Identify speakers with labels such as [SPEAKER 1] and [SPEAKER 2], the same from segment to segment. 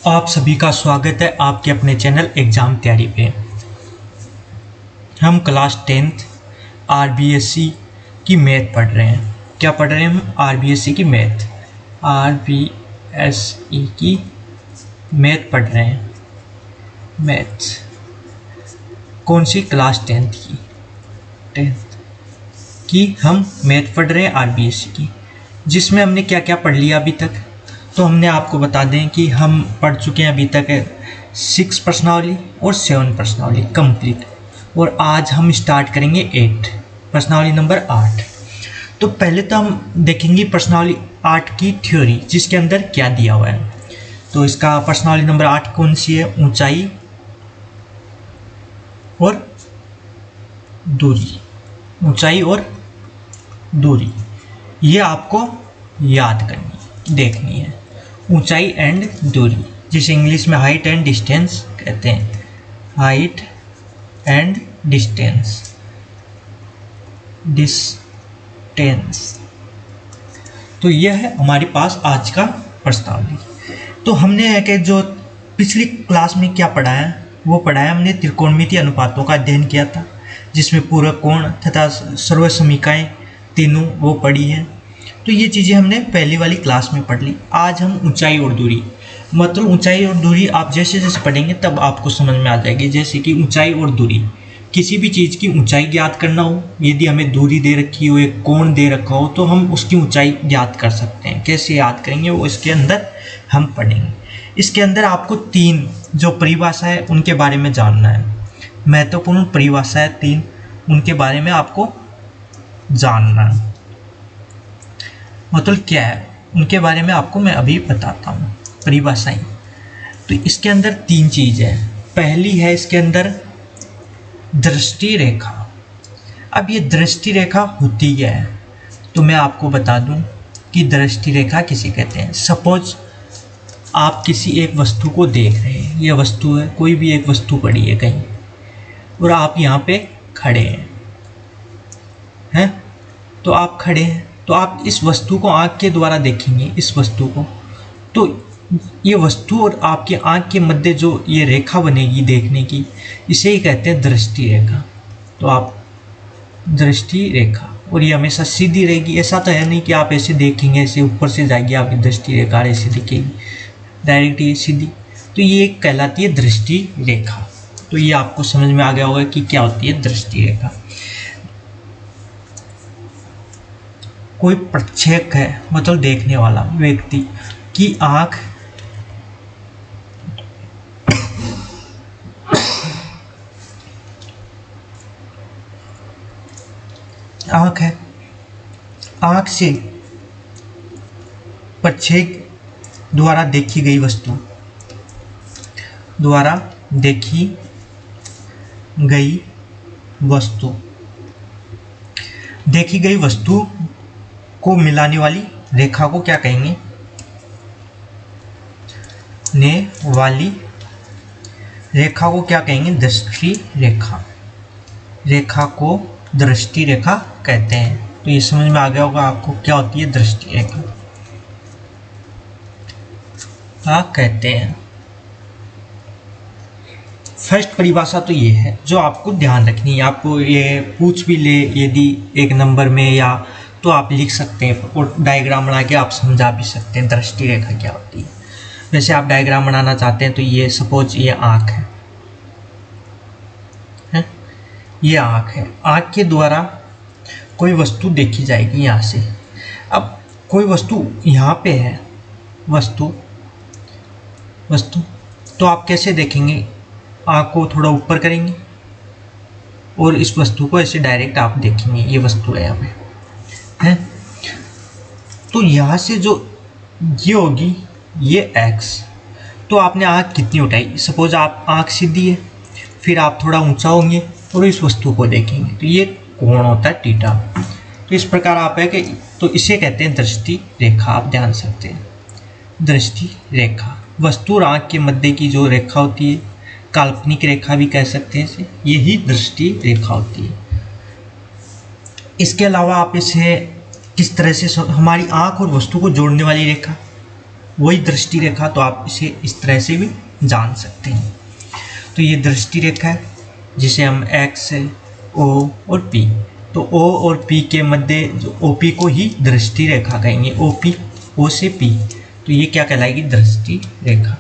[SPEAKER 1] आप सभी का स्वागत है आपके अपने चैनल एग्ज़ाम तैयारी पे। हम क्लास 10th आरबीएससी की मैथ पढ़ रहे हैं। क्या पढ़ रहे हैं हम? आरबीएससी की मैथ, आरबीएसई की मैथ पढ़ रहे हैं। मैथ कौन सी? क्लास 10th की हम मैथ पढ़ रहे हैं आरबीएससी की, जिसमें हमने क्या क्या पढ़ लिया अभी तक। तो हमने आपको बता दें कि हम पढ़ चुके हैं अभी तक 6 प्रश्नावली और 7 प्रश्नावली कंप्लीट, और आज हम स्टार्ट करेंगे 8 प्रश्नावली नंबर 8। तो पहले तो हम देखेंगे प्रश्नावली 8 की थ्योरी, जिसके अंदर क्या दिया हुआ है। तो इसका प्रश्नावली नंबर 8 कौन सी है? ऊंचाई और दूरी। ऊंचाई और दूरी ये आपको याद करनी, देखनी है। ऊंचाई एंड दूरी, जिसे इंग्लिश में हाइट एंड डिस्टेंस कहते हैं। हाइट एंड डिस्टेंस, तो यह है हमारे पास आज का प्रश्नावली। तो हमने है कि जो पिछली क्लास में क्या पढ़ा है, वो पढ़ा है हमने त्रिकोणमितीय अनुपातों का अध्ययन किया था, जिसमें पूरक कोण तथा सर्वसमीकाएं तीनों वो पढ़ी है। तो ये चीज़ें हमने पहली वाली क्लास में पढ़ ली। आज हम ऊंचाई और दूरी, मतलब ऊंचाई और दूरी आप जैसे जैसे पढ़ेंगे तब आपको समझ में आ जाएगी। जैसे कि ऊंचाई और दूरी, किसी भी चीज़ की ऊंचाई ज्ञात करना हो, यदि हमें दूरी दे रखी हो, एक कोण दे रखा हो, तो हम उसकी ऊंचाई ज्ञात कर सकते हैं। कैसे याद करेंगे वो इसके अंदर हम पढ़ेंगे। इसके अंदर आपको 3 जो परिभाषा है उनके बारे में जानना है। महत्वपूर्ण परिभाषा है 3, उनके बारे में आपको जानना है। मतलब क्या है उनके बारे में आपको मैं अभी बताता हूँ। परिभाषाएं तो इसके अंदर 3 चीज़ है। पहली है इसके अंदर दृष्टि रेखा। अब ये दृष्टि रेखा होती क्या है, तो मैं आपको बता दूं कि दृष्टि रेखा किसे कहते हैं। सपोज आप किसी एक वस्तु को देख रहे हैं, ये वस्तु है, कोई भी एक वस्तु पड़ी है कहीं, और आप यहाँ पे खड़े हैं, तो आप खड़े हैं, तो आप इस वस्तु को आँख के द्वारा देखेंगे, इस वस्तु को। तो ये वस्तु और आपके आँख के मध्य जो ये रेखा बनेगी देखने की, इसे ही कहते हैं दृष्टि रेखा। तो आप दृष्टि रेखा, और ये हमेशा सीधी रहेगी। ऐसा तो है नहीं कि आप ऐसे देखेंगे, ऐसे ऊपर से जाएगी आपकी दृष्टि रेखा, ऐसे दिखेगी डायरेक्ट ये सीधी। तो ये कहलाती है दृष्टि रेखा। तो ये आपको समझ में आ गया होगा कि क्या होती है दृष्टि रेखा। कोई प्रक्षेपक है, मतलब देखने वाला व्यक्ति की आँख है, आँख से प्रक्षेपक द्वारा देखी गई वस्तु, देखी गई वस्तु को मिलाने वाली रेखा को क्या कहेंगे? ने वाली रेखा को क्या कहेंगे? दृष्टि रेखा। रेखा को दृष्टि रेखा कहते हैं। तो ये समझ में आ गया होगा आपको क्या होती है दृष्टि रेखा, क्या कहते हैं। फर्स्ट परिभाषा तो ये है जो आपको ध्यान रखनी है। आपको ये पूछ भी ले यदि एक नंबर में, या तो आप लिख सकते हैं और डायग्राम बना के आप समझा भी सकते हैं दृष्टि रेखा क्या होती है। वैसे आप डायग्राम बनाना चाहते हैं तो ये सपोज ये आँख है, ये आँख है, आँख के द्वारा कोई वस्तु देखी जाएगी यहाँ से। अब कोई वस्तु यहाँ पे है, वस्तु तो आप कैसे देखेंगे? आँख को थोड़ा ऊपर करेंगे और इस वस्तु को ऐसे डायरेक्ट आप देखेंगे, ये वस्तु है यहाँ पे है। तो यहाँ से जो ये होगी ये x, तो आपने आँख कितनी उठाई? सपोज आप आँख सीधी है, फिर आप थोड़ा ऊंचा होंगे और इस वस्तु को देखेंगे, तो ये कोण होता है थीटा। तो इस प्रकार आप है कि, तो इसे कहते हैं दृष्टि रेखा। आप ध्यान सकते हैं दृष्टि रेखा, वस्तु और आँख के मध्य की जो रेखा होती है, काल्पनिक रेखा भी कह सकते हैं इसे, यही दृष्टि रेखा होती है। इसके अलावा आप इसे किस तरह से, हमारी आँख और वस्तु को जोड़ने वाली रेखा वही दृष्टि रेखा, तो आप इसे इस तरह से भी जान सकते हैं। तो ये दृष्टि रेखा है जिसे हम एक्स, ओ और पी, तो ओ और पी के मध्य जो ओ पी को ही दृष्टि रेखा कहेंगे। ओ पी, ओ से पी, तो ये क्या कहलाएगी? दृष्टि रेखा।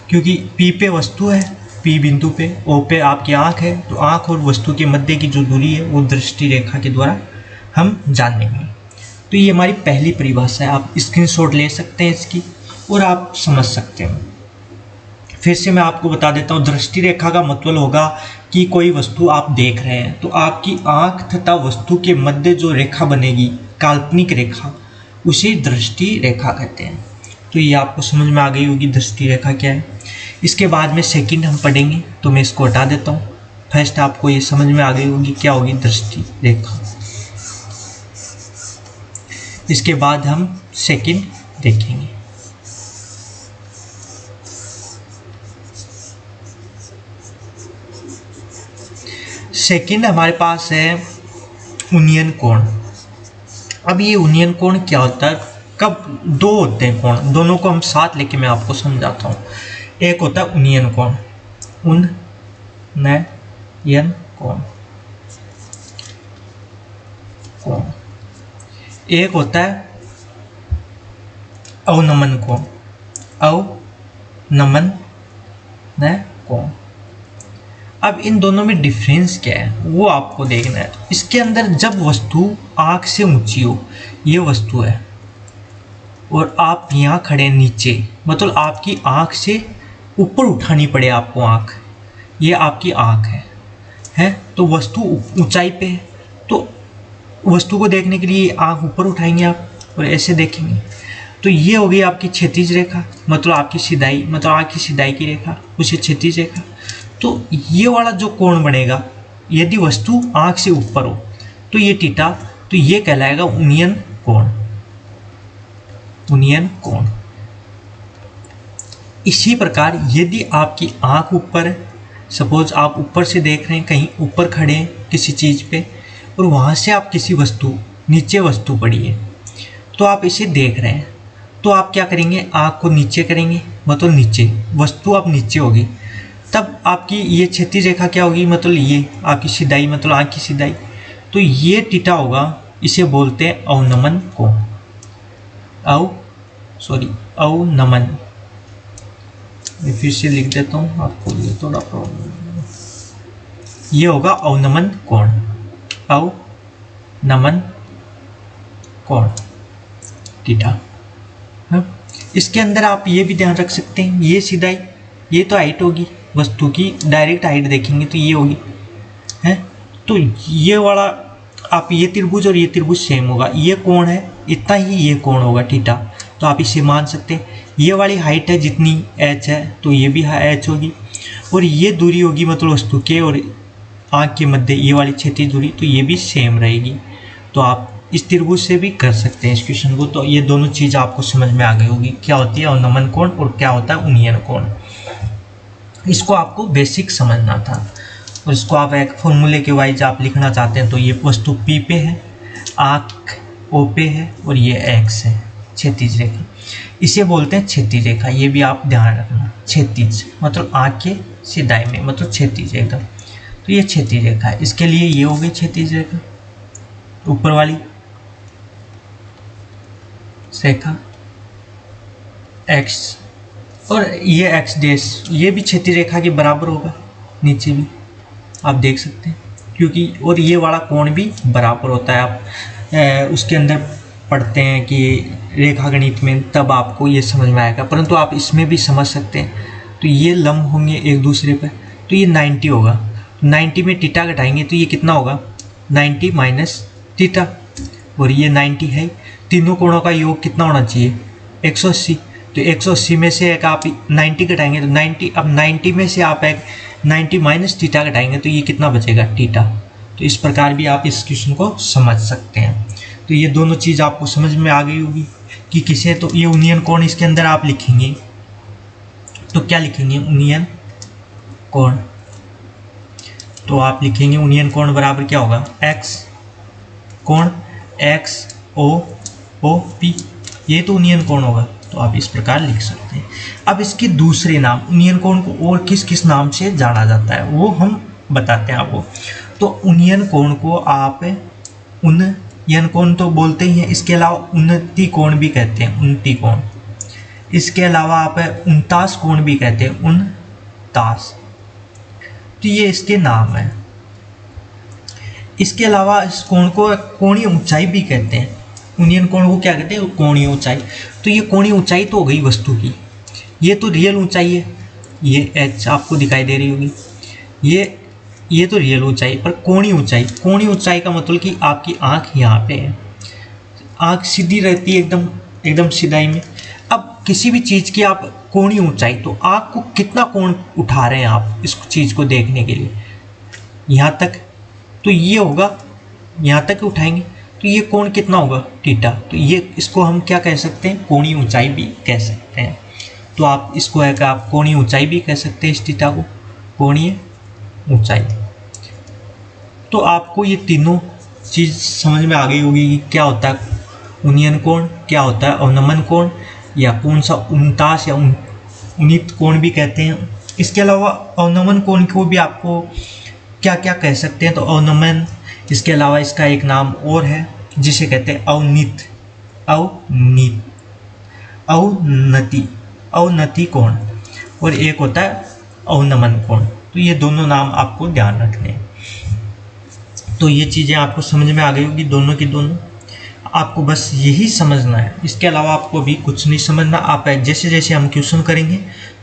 [SPEAKER 1] क्योंकि पी पे वस्तु है, पी बिंदु पे, ओ पे आपकी आँख है, तो आँख और वस्तु के मध्य की जो दूरी है वो दृष्टि रेखा के द्वारा हम जानेंगे। तो ये हमारी पहली परिभाषा है, आप स्क्रीनशॉट ले सकते हैं इसकी और आप समझ सकते हैं। फिर से मैं आपको बता देता हूँ, दृष्टि रेखा का मतलब होगा कि कोई वस्तु आप देख रहे हैं तो आपकी आँख तथा वस्तु के मध्य जो रेखा बनेगी, काल्पनिक रेखा, उसे दृष्टि रेखा कहते हैं। तो ये आपको समझ में आ गई होगी दृष्टि रेखा क्या है। इसके बाद में सेकंड हम पढ़ेंगे, तो मैं इसको हटा देता हूँ। फर्स्ट आपको ये समझ में आ गई होगी क्या होगी दृष्टि रेखा। इसके बाद हम सेकंड देखेंगे। सेकंड हमारे पास है उन्नयन कोण। अब ये उन्नयन कोण क्या होता है? कब दो होते हैं कोण, दोनों को हम साथ लेके मैं आपको समझाता हूँ। एक होता है उन्नयन कोण, उन्नयन कोण, एक होता है अवनमन कोण, अवनमन कोण। अब इन दोनों में डिफरेंस क्या है वो आपको देखना है। इसके अंदर जब वस्तु आँख से ऊंची हो, ये वस्तु है और आप यहाँ खड़े नीचे, मतलब आपकी आँख से ऊपर उठानी पड़े आपको आँख, ये आपकी आँख है तो वस्तु ऊंचाई पे है, तो वस्तु को देखने के लिए आँख ऊपर उठाएंगे आप और ऐसे देखेंगे। तो ये हो गई आपकी क्षैतिज रेखा, मतलब आपकी सीधाई, मतलब आँख की सीधाई की रेखा, उसे क्षैतिज रेखा। तो ये वाला जो कोण बनेगा, यदि वस्तु आँख से ऊपर हो तो ये थीटा, तो ये कहलाएगा उन्नयन कोण, उन्नयन कोण। इसी प्रकार यदि आपकी आँख ऊपर है, सपोज आप ऊपर से देख रहे हैं, कहीं ऊपर खड़े हैं किसी चीज़ पे और वहाँ से आप किसी वस्तु, नीचे वस्तु पड़ी है तो आप इसे देख रहे हैं, तो आप क्या करेंगे? आँख को नीचे करेंगे, मतलब नीचे वस्तु आप नीचे होगी, तब आपकी ये क्षैतिज रेखा क्या होगी? मतलब ये आपकी सीधाई, मतलब आँख की सीधाई, तो ये थीटा होगा, इसे बोलते हैं अवनमन कोण। अवनमन, मैं फिर से लिख देता हूँ आपको, ये थोड़ा प्रॉब्लम, ये होगा अवनमन कोण, अवनमन कोण थीटा। इसके अंदर आप ये भी ध्यान रख सकते हैं, ये सीधाई, ये तो हाइट होगी वस्तु की, डायरेक्ट हाइट देखेंगे तो ये होगी है, तो ये वाला आप ये त्रिभुज और ये त्रिभुज सेम होगा, ये कोण है इतना ही ये कोण होगा थीटा, तो आप इसे मान सकते हैं। ये वाली हाइट है जितनी h है, तो ये भी h होगी, और ये दूरी होगी मतलब वस्तु के और आँख के मध्य, ये वाली क्षैतिज दूरी, तो ये भी सेम रहेगी। तो आप इस त्रिभुज से भी कर सकते हैं इस क्वेश्चन को। तो ये दोनों चीज़ आपको समझ में आ गई होगी, क्या होती है अवनमन कोण और क्या होता है उन्नयन कोण। इसको आपको बेसिक समझना था, और इसको आप एक फॉर्मूले के वाइज आप लिखना चाहते हैं तो ये वस्तु P पे है, आँख O पे है और ये X है, क्षैतिज रेखा, इसे बोलते हैं क्षैतिज रेखा। ये भी आप ध्यान रखना, क्षैतिज मतलब आँख के सीधाई में, मतलब क्षैतिज एकदम, तो ये क्षैतिज रेखा है। इसके लिए ये हो गई क्षैतिज रेखा ऊपर वाली रेखा X, और ये X डैश, ये भी क्षैतिज रेखा के बराबर होगा, नीचे भी आप देख सकते हैं, क्योंकि और ये वाला कोण भी बराबर होता है। आप उसके अंदर पढ़ते हैं कि रेखा गणित में, तब आपको ये समझ में आएगा, परंतु आप इसमें भी समझ सकते हैं। तो ये लंब होंगे एक दूसरे पर, तो ये 90 होगा, 90 में थीटा घटाएंगे तो ये कितना होगा? 90 माइनस थीटा, और ये 90 है। तीनों कोणों का योग कितना होना चाहिए? 180। तो 180 में से एक आप 90 घटाएंगे तो 90, अब 90 में से आप एक 90 माइनस थीटा घटाएंगे तो ये कितना बचेगा? थीटा। तो इस प्रकार भी आप इस क्वेश्चन को समझ सकते हैं। तो ये दोनों चीज़ आपको समझ में आ गई होगी कि किसे, तो ये उन्नयन कोण इसके अंदर आप लिखेंगे तो क्या लिखेंगे? उन्नयन कोण। तो आप लिखेंगे उन्नयन कोण बराबर क्या होगा? x कोण, x O O P, ये तो उन्नयन कोण होगा, तो आप इस प्रकार लिख सकते हैं। अब इसके दूसरे नाम उन्नयन कोण को और किस किस नाम से जाना जाता है वो हम बताते हैं आपको। तो उन्नयन कोण को आप उन्नयन कोण तो बोलते ही हैं, इसके अलावा उन्नति कोण भी कहते हैं, उन्नति कोण। इसके अलावा आप उनतास कोण भी कहते हैं, उनतास। तो ये इसके नाम है। इसके अलावा इस कोण को कोणीय ऊंचाई भी कहते हैं। उन्नयन कोण को क्या कहते हैं? कोणीय ऊंचाई। तो ये कोणीय ऊंचाई तो हो गई वस्तु की, ये तो रियल ऊंचाई है, ये एच आपको दिखाई दे रही होगी, ये तो रियल ऊंचाई। पर कोणीय ऊंचाई, कोणीय ऊंचाई का मतलब कि आपकी आंख यहाँ पे है, आंख सीधी रहती है एकदम सीधाई में। अब किसी भी चीज़ की आप कोणीय ऊंचाई, तो आंख को कितना कोण उठा रहे हैं आप इस चीज़ को देखने के लिए, यहाँ तक, तो ये होगा, यहाँ तक उठाएंगे तो ये कोण कितना होगा? थीटा। तो ये इसको हम क्या कह सकते हैं? कोणीय ऊंचाई भी कह सकते हैं। तो आप इसको है कि आप कोणीय ऊंचाई भी कह सकते हैं, इस थीटा को कोणीय ऊंचाई। तो आपको ये तीनों चीज़ समझ में आ गई होगी कि क्या होता है उन्नयन कोण, क्या होता है अवनमन कोण, या कौन सा उनतास या उन्नीत कोण भी कहते हैं। इसके अलावा अवनमन कोण को भी आपको क्या क्या कह सकते हैं? तो अवनमन, इसके अलावा इसका एक नाम और है जिसे कहते हैं अवनीत, अवनति कोण, और एक होता है अवनमन कोण। तो ये दोनों नाम आपको ध्यान रखने हैं। तो ये चीज़ें आपको समझ में आ गई होगी, दोनों की दोनों। आपको बस यही समझना है, इसके अलावा आपको भी कुछ नहीं समझना। आप जैसे जैसे हम क्वेश्चन करेंगे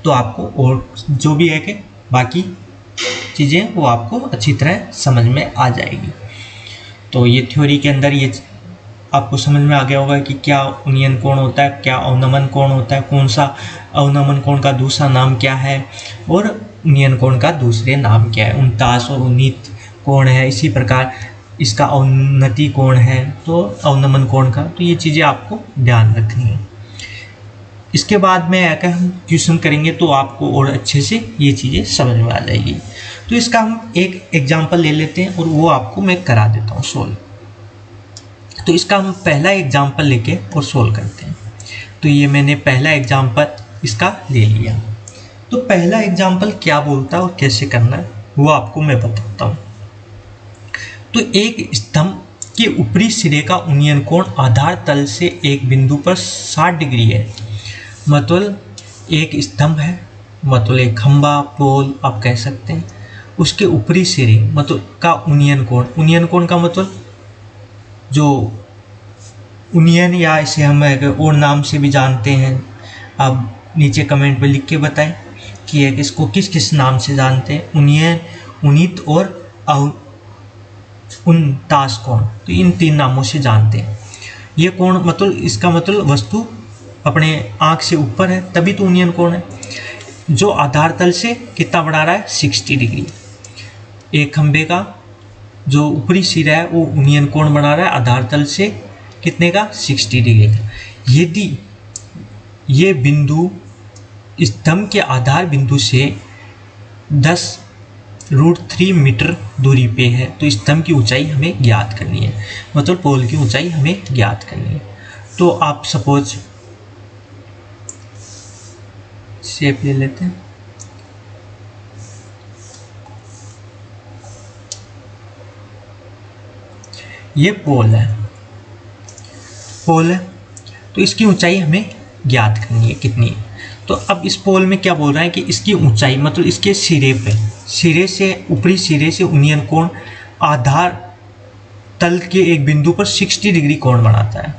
[SPEAKER 1] तो आपको और जो भी है कि बाकी चीज़ें वो आपको अच्छी तरह समझ में आ जाएगी। तो ये थ्योरी के अंदर ये आपको समझ में आ गया होगा कि क्या उन्नयन कोण होता है, क्या अवनमन कोण होता है, कौन सा अवनमन कोण का दूसरा नाम क्या है, और उन्नयन कोण का दूसरे नाम क्या है। उनतास और उन्नीत कोण है, इसी प्रकार इसका अवनति कोण है, तो अवनमन कोण का। तो ये चीज़ें आपको ध्यान रखनी है। इसके बाद में अगर हम क्वेश्चन करेंगे तो आपको और अच्छे से ये चीज़ें समझ में आ जाएगी। तो इसका हम एक एग्जांपल ले लेते हैं और वो आपको मैं करा देता हूँ सोल्व। तो इसका हम पहला एग्जांपल लेके और सोल्व करते हैं। तो ये मैंने पहला एग्जांपल इसका ले लिया। तो पहला एग्जांपल क्या बोलता है और कैसे करना है वो आपको मैं बताता हूँ। तो एक स्तंभ के ऊपरी सिरे का उन्नयन कोण आधार तल से एक बिंदु पर 60 डिग्री है। मतलब एक स्तंभ है, मतलब एक खंबा, पोल आप कह सकते हैं, उसके ऊपरी सिरे मतलब का उन्नयन कोण का मतलब जो उन्नयन, या इसे हम और नाम से भी जानते हैं। आप नीचे कमेंट में लिख के बताएं कि इसको किस किस नाम से जानते हैं, उन्नयन, उन्नीत और उनतास कोण। तो इन तीन नामों से जानते हैं। ये कोण मतलब इसका मतलब वस्तु अपने आँख से ऊपर है, तभी तो उन्नयन कोण है। जो आधार तल से कितना बढ़ा रहा है? 60 डिग्री। एक खंबे का जो ऊपरी सिरा है वो उन्नयन कोण बना रहा है आधार तल से कितने का? 60 डिग्री का। यदि ये बिंदु स्तंभ के आधार बिंदु से 10√3 मीटर दूरी पे है, तो स्तंभ की ऊंचाई हमें ज्ञात करनी है, मतलब पोल की ऊंचाई हमें ज्ञात करनी है। तो आप सपोज शेप ले लेते हैं। ये पोल है, तो इसकी ऊंचाई हमें ज्ञात करनी है कितनी है। तो अब इस पोल में क्या बोल रहा है कि इसकी ऊंचाई मतलब इसके सिरे से ऊपरी सिरे से उन्नयन कोण आधार तल के एक बिंदु पर 60 डिग्री कोण बनाता है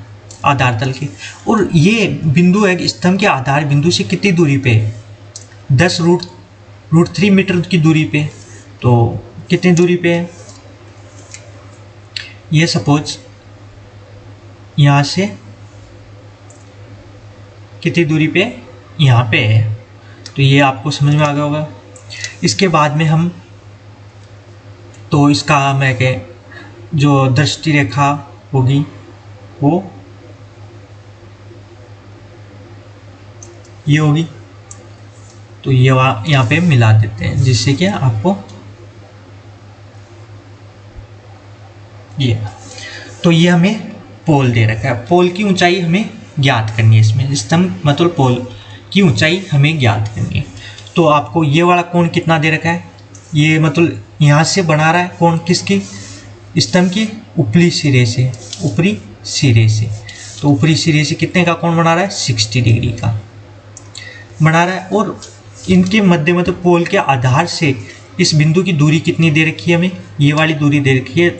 [SPEAKER 1] आधार तल के। और ये बिंदु है स्तंभ के आधार बिंदु से कितनी दूरी पे है? 10√3 मीटर की दूरी पे। तो कितनी दूरी पे है? ये सपोज यहाँ से कितनी दूरी पे? यहाँ पे है। तो ये आपको समझ में आ गया होगा। इसके बाद में हम तो इसका मैं जो दृष्टि रेखा होगी वो ये होगी। तो ये यहाँ पे मिला देते हैं जिससे कि आपको ये, तो ये हमें पोल दे रखा है। पोल की ऊंचाई हमें ज्ञात करनी है, इसमें स्तंभ मतलब पोल की ऊंचाई हमें ज्ञात करनी है। तो आपको ये वाला कोण कितना दे रखा है, ये मतलब यहाँ से बना रहा है कोण किसकी, स्तंभ की ऊपरी सिरे से, ऊपरी सिरे से। तो ऊपरी सिरे से कितने का कोण बना रहा है, 60 डिग्री का बना रहा है। और इनके मध्य मतलब पोल के आधार से इस बिंदु की दूरी कितनी दे रखी है हमें, ये वाली दूरी दे रखी है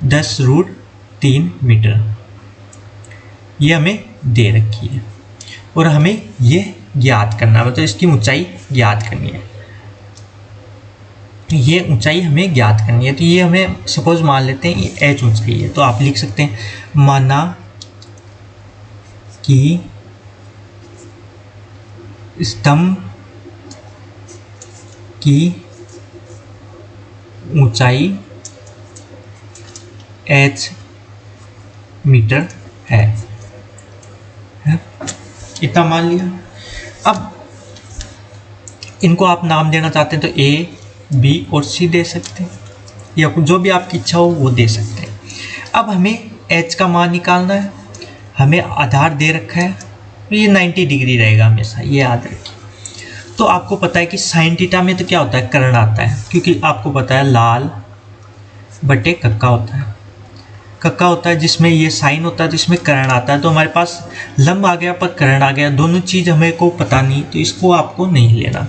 [SPEAKER 1] 10√3 मीटर, ये हमें दे रखी है। और हमें ये ज्ञात करना है, मतलब इसकी ऊंचाई ज्ञात करनी है, ये ऊंचाई हमें ज्ञात करनी है। तो ये हमें सपोज मान लेते हैं ये h ऊंचाई है, तो आप लिख सकते हैं माना कि स्तंभ की ऊंचाई h मीटर है, इतना मान लिया। अब इनको आप नाम देना चाहते हैं तो A, B और C दे सकते हैं, या जो भी आपकी इच्छा हो वो दे सकते हैं। अब हमें h का मान निकालना है, हमें आधार दे रखा है, ये 90 डिग्री रहेगा हमेशा, ये याद रखिए। तो आपको पता है कि साइन थीटा में तो क्या होता है, कर्ण आता है, क्योंकि आपको पता है लाल बटे कक्का होता है, कक्का होता है जिसमें ये साइन होता है, जिसमें कर्ण आता है। तो हमारे पास लंब आ गया पर कर्ण आ गया, दोनों चीज़ हमें को पता नहीं, तो इसको आपको नहीं लेना,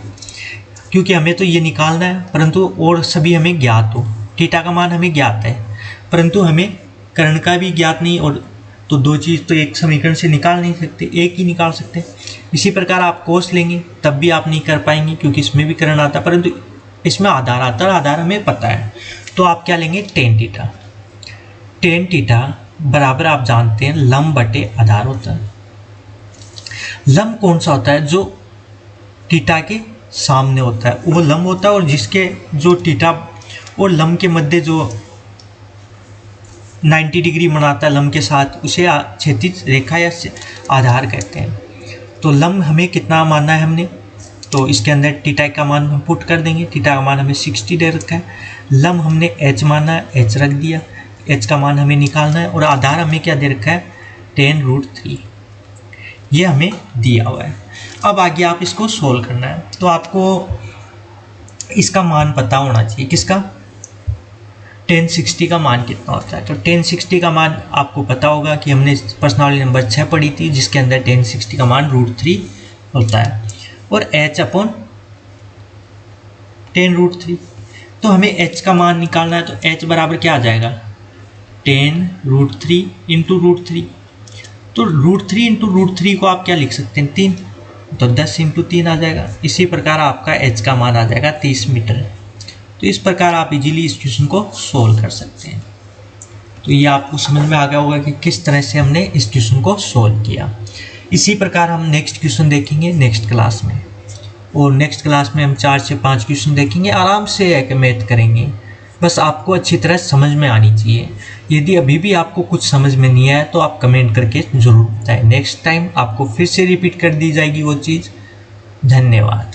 [SPEAKER 1] क्योंकि हमें तो ये निकालना है, परंतु और सभी हमें ज्ञात हो। थीटा का मान हमें ज्ञात है, परंतु हमें कर्ण का भी ज्ञात नहीं, और तो दो चीज़ तो एक समीकरण से निकाल नहीं सकते, एक ही निकाल सकते। इसी प्रकार आप कोस लेंगे तब भी आप नहीं कर पाएंगे, क्योंकि इसमें भी कर्ण आता है, परंतु इसमें आधार आता है, आधार हमें पता है। तो आप क्या लेंगे, टेन थीटा। टेन थीटा बराबर आप जानते हैं लंब बटे आधार होता है। लंब कौन सा होता है, जो थीटा के सामने होता है वो लंब होता है, और जिसके जो थीटा और लंब के मध्य जो 90 डिग्री बनाता है लंब के साथ, उसे क्षैतिज रेखा या आधार कहते हैं। तो लंब हमें कितना मानना है हमने, तो इसके अंदर थीटा का मान हम पुट कर देंगे, थीटा का मान हमें 60 दे रखा है। लंब हमने h माना है, h रख दिया, h का मान हमें निकालना है, और आधार हमें क्या दे रखा है, 10√3, ये हमें दिया हुआ है। अब आगे आप इसको सोल्व करना है, तो आपको इसका मान पता होना चाहिए, किसका, 1060 का मान कितना होता है। तो 1060 का मान आपको पता होगा कि हमने प्रश्नावली नंबर 6 पढ़ी थी, जिसके अंदर 1060 का मान √3 होता है, और h अपॉन 10√3। तो हमें h का मान निकालना है, तो h बराबर क्या आ जाएगा, 10√3 इंटू √3। तो √3 इंटू √3 को आप क्या लिख सकते हैं, 3, तो 10 इंटू 3 आ जाएगा। इसी प्रकार आपका h का मान आ जाएगा 30 मीटर। तो इस प्रकार आप इजीली इस क्वेश्चन को सोल्व कर सकते हैं। तो ये आपको समझ में आ गया होगा कि किस तरह से हमने इस क्वेश्चन को सोल्व किया। इसी प्रकार हम नेक्स्ट क्वेश्चन देखेंगे नेक्स्ट क्लास में, और नेक्स्ट क्लास में हम 4 से 5 क्वेश्चन देखेंगे, आराम से एक मैथ करेंगे। बस आपको अच्छी तरह समझ में आनी चाहिए। यदि अभी भी आपको कुछ समझ में नहीं आया तो आप कमेंट करके ज़रूर बताएं, नेक्स्ट टाइम आपको फिर से रिपीट कर दी जाएगी वो चीज़। धन्यवाद।